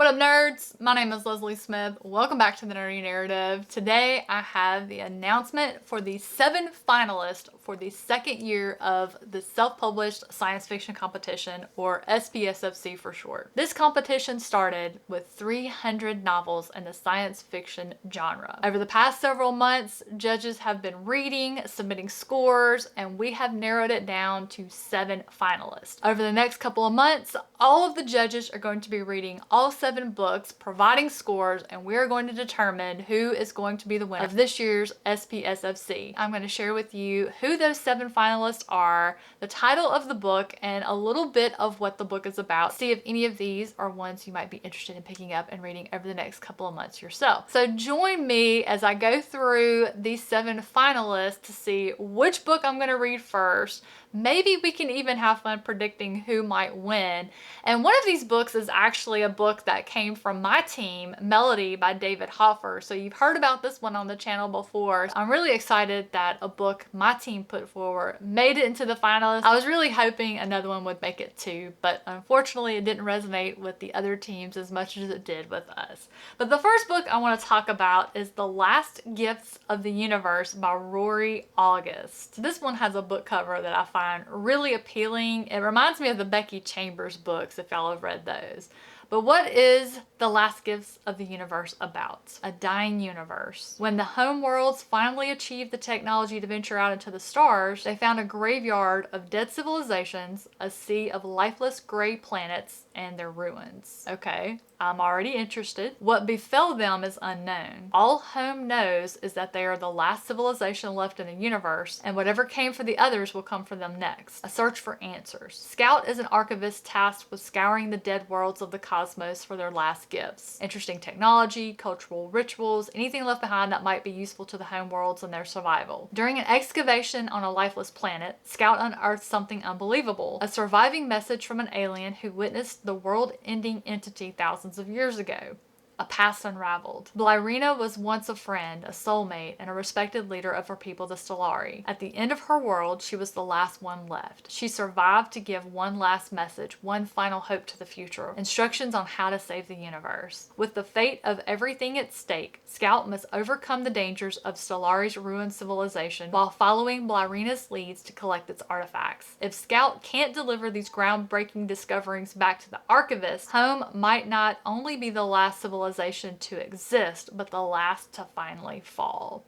What up, nerds? My name is Leslie Smith. Welcome back to the Nerdy Narrative. Today I have the announcement for the 7 finalists for the second year of the self-published science fiction competition, or Spsfc for short. This competition started with 300 novels in the science fiction genre. Over the past several months, judges have been reading, submitting scores, and we have narrowed it down to 7 finalists. Over the next couple of months, all of the judges are going to be reading all 7 books, providing scores, and we are going to determine who is going to be the winner of this year's Spsfc. I'm going to share with you who those 7 finalists are, the title of the book, and a little bit of what the book is about. See if any of these are ones you might be interested in picking up and reading over the next couple of months yourself. So join me as I go through these 7 finalists to see which book I'm going to read first. Maybe we can even have fun predicting who might win. And one of these books is actually a book that came from my team, Melody by David Hoffer. So you've heard about this one on the channel before. I'm really excited that a book my team put forward made it into the finalists. I was really hoping another one would make it too, but unfortunately it didn't resonate with the other teams as much as it did with us. But the first book I want to talk about is The Last Gifts of the Universe by Rory August. This one has a book cover that I find really appealing. It reminds me of the Becky Chambers books, if y'all have read those. But what is The Last Gifts of the Universe about? A dying universe. When the homeworlds finally achieved the technology to venture out into the stars, they found a graveyard of dead civilizations, a sea of lifeless gray planets, and their ruins. Okay, I'm already interested. What befell them is unknown. All Home knows is that they are the last civilization left in the universe, and whatever came for the others will come for them next. A search for answers. Scout is an archivist tasked with scouring the dead worlds of the cosmos for their last gifts. Interesting technology, cultural rituals, anything left behind that might be useful to the homeworlds and their survival. During an excavation on a lifeless planet, Scout unearthed something unbelievable. A surviving message from an alien who witnessed the world-ending entity thousands of years ago. A past unraveled. Blyrina was once a friend, a soulmate, and a respected leader of her people, the Stellari. At the end of her world, she was the last one left. She survived to give one last message, one final hope to the future, instructions on how to save the universe. With the fate of everything at stake, Scout must overcome the dangers of Stellari's ruined civilization while following Blyrina's leads to collect its artifacts. If Scout can't deliver these groundbreaking discoveries back to the archivist, Home might not only be the last civilization to exist, but the last to finally fall.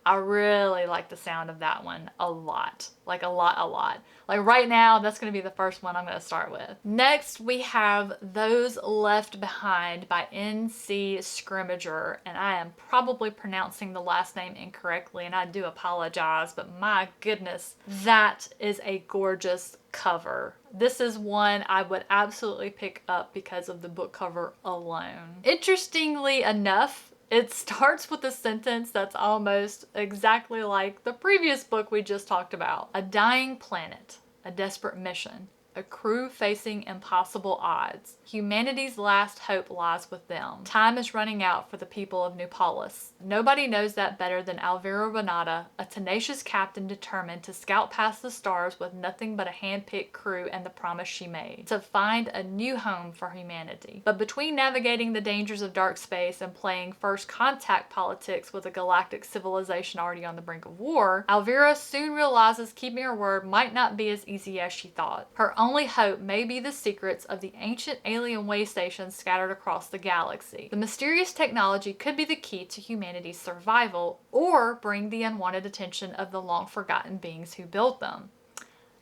I really like the sound of that one a lot. Like a lot. Like right now, that's going to be the first one I'm going to start with. Next, we have Those Left Behind by N.C. Scrimmager, and I am probably pronouncing the last name incorrectly, and I do apologize, but my goodness, that is a gorgeous cover. This is one I would absolutely pick up because of the book cover alone. Interestingly enough, it starts with a sentence that's almost exactly like the previous book we just talked about. A dying planet, a desperate mission, a crew facing impossible odds. Humanity's last hope lies with them. Time is running out for the people of New Polis. Nobody knows that better than Alvira Renata, a tenacious captain determined to scout past the stars with nothing but a hand-picked crew and the promise she made, to find a new home for humanity. But between navigating the dangers of dark space and playing first contact politics with a galactic civilization already on the brink of war, Alvira soon realizes keeping her word might not be as easy as she thought. Her only hope may be the secrets of the ancient alien way stations scattered across the galaxy. The mysterious technology could be the key to humanity's survival, or bring the unwanted attention of the long-forgotten beings who built them.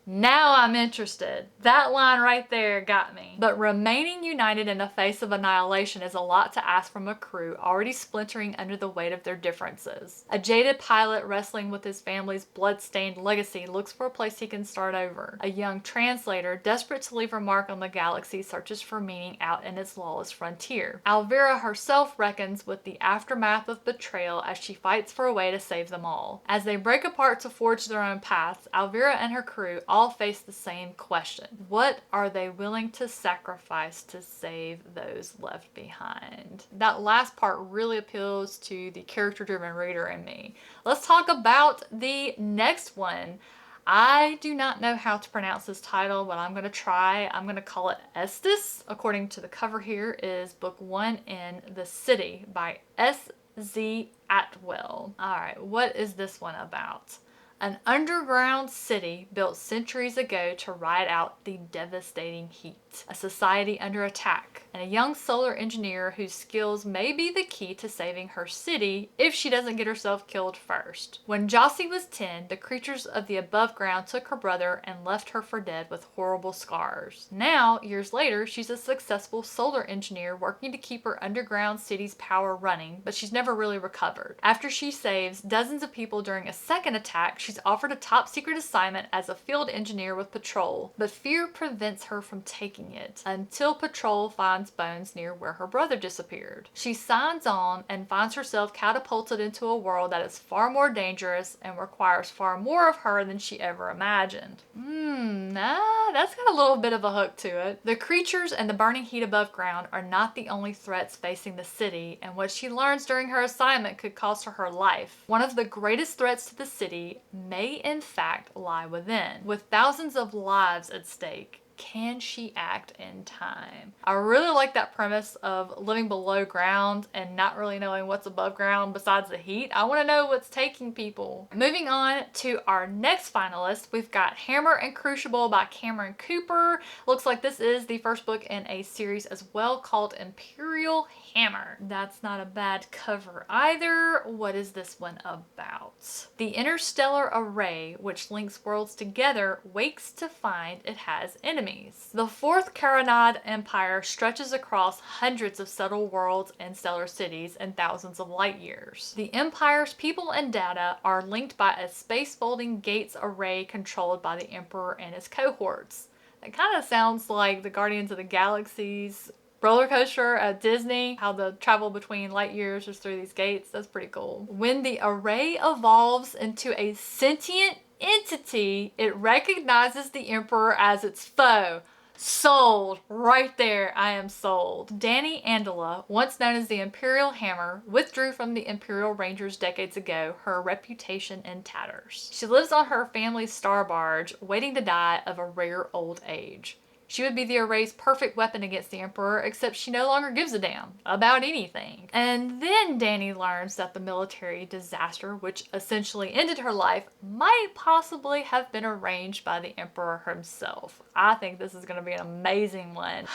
Now I'm interested. That line right there got me. But remaining united in the face of annihilation is a lot to ask from a crew already splintering under the weight of their differences. A jaded pilot wrestling with his family's blood-stained legacy looks for a place he can start over. A young translator, desperate to leave her mark on the galaxy, searches for meaning out in its lawless frontier. Alvira herself reckons with the aftermath of betrayal as she fights for a way to save them all. As they break apart to forge their own paths, Alvira and her crew all face the same question. What are they willing to sacrifice to save those left behind? That last part really appeals to the character-driven reader in me. Let's talk about the next one. I do not know how to pronounce this title, but I'm going to try. I'm going to call it Estes. According to the cover here is book 1 in The City by S.Z. Atwell. All right, what is this one about? An underground city built centuries ago to ride out the devastating heat. A society under attack, and a young solar engineer whose skills may be the key to saving her city if she doesn't get herself killed first. When Jossie was 10, the creatures of the above ground took her brother and left her for dead with horrible scars. Now, years later, she's a successful solar engineer working to keep her underground city's power running, but she's never really recovered. After she saves dozens of people during a second attack, she's offered a top secret assignment as a field engineer with Patrol, but fear prevents her from taking it until Patrol finds bones near where her brother disappeared. She signs on and finds herself catapulted into a world that is far more dangerous and requires far more of her than she ever imagined. That's got a little bit of a hook to it. The creatures and the burning heat above ground are not the only threats facing the city, and what she learns during her assignment could cost her life. One of the greatest threats to the city may in fact lie within, with thousands of lives at stake. Can she act in time? I really like that premise of living below ground and not really knowing what's above ground besides the heat. I want to know what's taking people. Moving on to our next finalist, we've got Hammer and Crucible by Cameron Cooper. Looks like this is the first book in a series as well called Imperial Hammer. That's not a bad cover either. What is this one about? The interstellar array, which links worlds together, wakes to find it has enemies. The fourth Caranad Empire stretches across hundreds of subtle worlds and stellar cities and thousands of light years. The Empire's people and data are linked by a space-folding gates array controlled by the Emperor and his cohorts. That kind of sounds like the Guardians of the Galaxy's roller coaster at Disney, how the travel between light years is through these gates. That's pretty cool. When the array evolves into a sentient entity, it recognizes the Emperor as its foe. Sold. Right there. I am sold. Danny Andela, once known as the Imperial Hammer, withdrew from the Imperial Rangers decades ago, her reputation in tatters. She lives on her family's star barge, waiting to die of a rare old age. She would be the array's perfect weapon against the Emperor, except she no longer gives a damn about anything. And then Danny learns that the military disaster, which essentially ended her life, might possibly have been arranged by the Emperor himself. I think this is going to be an amazing one.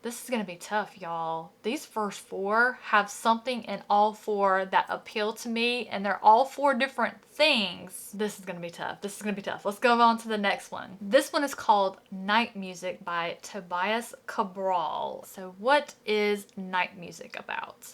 This is going to be tough, y'all. These first 4 have something in all 4 that appeal to me, and they're all 4 different things. This is going to be tough. This is going to be tough. Let's go on to the next one. This one is called Night Music by Tobias Cabral. So what is Night Music about?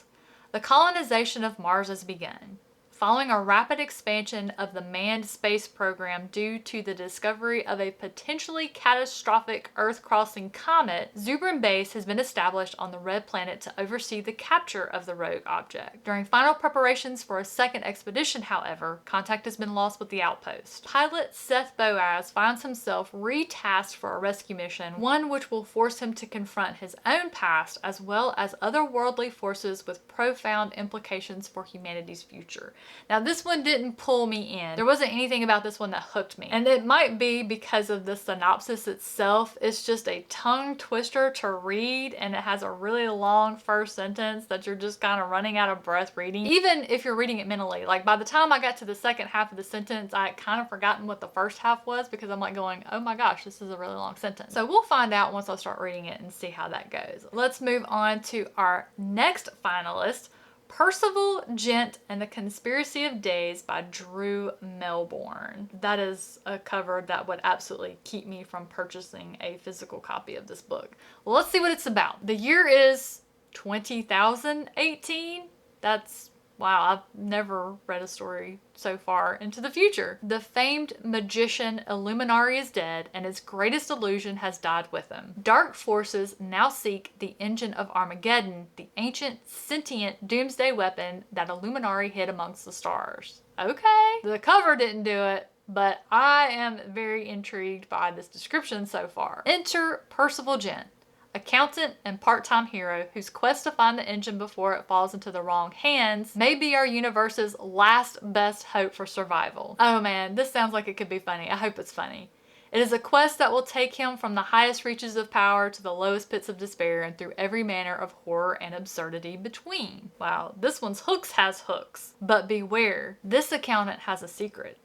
The colonization of Mars has begun. Following a rapid expansion of the manned space program due to the discovery of a potentially catastrophic Earth-crossing comet, Zubrin Base has been established on the Red Planet to oversee the capture of the rogue object. During final preparations for a second expedition, however, contact has been lost with the outpost. Pilot Seth Boaz finds himself retasked for a rescue mission, one which will force him to confront his own past as well as otherworldly forces with profound implications for humanity's future. Now, this one didn't pull me in. There wasn't anything about this one that hooked me. And it might be because of the synopsis itself. It's just a tongue twister to read, and it has a really long first sentence that you're just kind of running out of breath reading. Even if you're reading it mentally. Like, by the time I got to the second half of the sentence, I had kind of forgotten what the first half was because I'm like going, oh my gosh, this is a really long sentence. So we'll find out once I start reading it and see how that goes. Let's move on to our next finalist, Percival Gent and the Conspiracy of Days by Drew Melbourne. That is a cover that would absolutely keep me from purchasing a physical copy of this book. Well, let's see what it's about. The year is 2018. That's wow, I've never read a story so far into the future. The famed magician Illuminari is dead, and his greatest illusion has died with him. Dark forces now seek the engine of Armageddon, the ancient sentient doomsday weapon that Illuminari hid amongst the stars. Okay, the cover didn't do it, but I am very intrigued by this description so far. Enter Percival Gent, accountant and part-time hero whose quest to find the engine before it falls into the wrong hands may be our universe's last best hope for survival. Oh man, this sounds like it could be funny. I hope it's funny. It is a quest that will take him from the highest reaches of power to the lowest pits of despair and through every manner of horror and absurdity between. Wow, this one's hooks has hooks. But beware, this accountant has a secret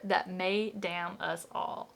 that may damn us all.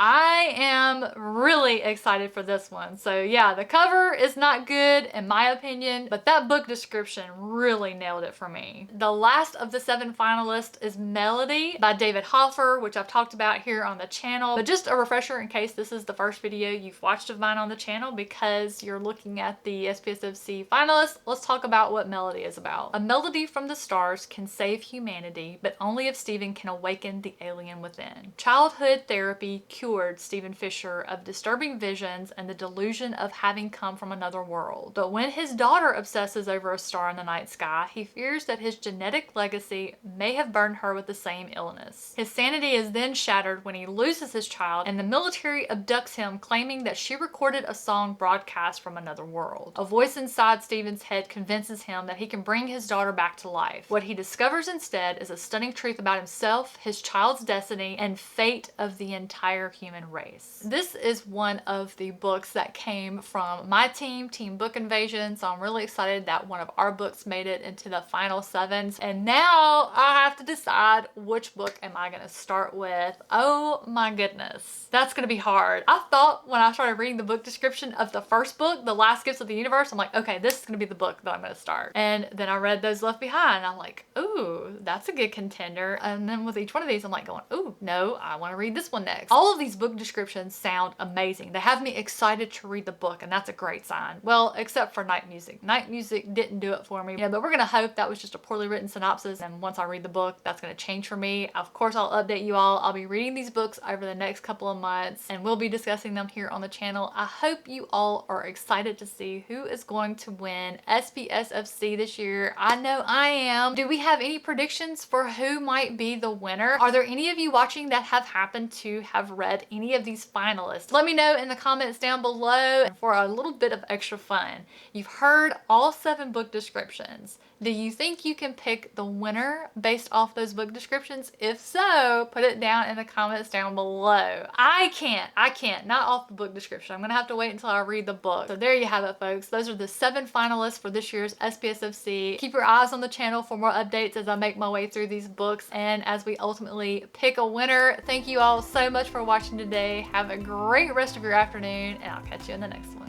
I am really excited for this one. So yeah, the cover is not good in my opinion, but that book description really nailed it for me. The last of the 7 finalists is Melody by David Hoffer, which I've talked about here on the channel. But just a refresher in case this is the first video you've watched of mine on the channel because you're looking at the Spsfc finalists, let's talk about what Melody is about. A melody from the stars can save humanity, but only if Stephen can awaken the alien within. Childhood therapy cured Stephen Fisher of disturbing visions and the delusion of having come from another world. But when his daughter obsesses over a star in the night sky, he fears that his genetic legacy may have burned her with the same illness. His sanity is then shattered when he loses his child and the military abducts him, claiming that she recorded a song broadcast from another world. A voice inside Stephen's head convinces him that he can bring his daughter back to life. What he discovers instead is a stunning truth about himself, his child's destiny, and fate of the entire human race. This is one of the books that came from my team, Team Book Invasion, so I'm really excited that one of our books made it into the final 7s, and now I have to decide which book am I going to start with. Oh my goodness, that's going to be hard. I thought when I started reading the book description of the first book, The Last Gifts of the Universe, I'm like, okay, this is going to be the book that I'm going to start. And then I read Those Left Behind, and I'm like, ooh, that's a good contender. And then with each one of these, I'm like going, ooh, no, I want to read this one next. All of these book descriptions sound amazing. They have me excited to read the book, and that's a great sign. Well, except for Night Music. Night Music didn't do it for me. Yeah, but we're gonna hope that was just a poorly written synopsis, and once I read the book, that's gonna change for me. Of course, I'll update you all. I'll be reading these books over the next couple of months, and we'll be discussing them here on the channel. I hope you all are excited to see who is going to win SPSFC this year. I know I am. Do we have any predictions for who might be the winner? Are there any of you watching that have happened to have read any of these finalists? Let me know in the comments down below. And for a little bit of extra fun, you've heard all 7 book descriptions. Do you think you can pick the winner based off those book descriptions? If so, put it down in the comments down below. I can't, not off the book description. I'm gonna have to wait until I read the book. So there you have it, folks. Those are the 7 finalists for this year's SPSFC. Keep your eyes on the channel for more updates as I make my way through these books and as we ultimately pick a winner. Thank you all so much for watching today. Have a great rest of your afternoon, and I'll catch you in the next one.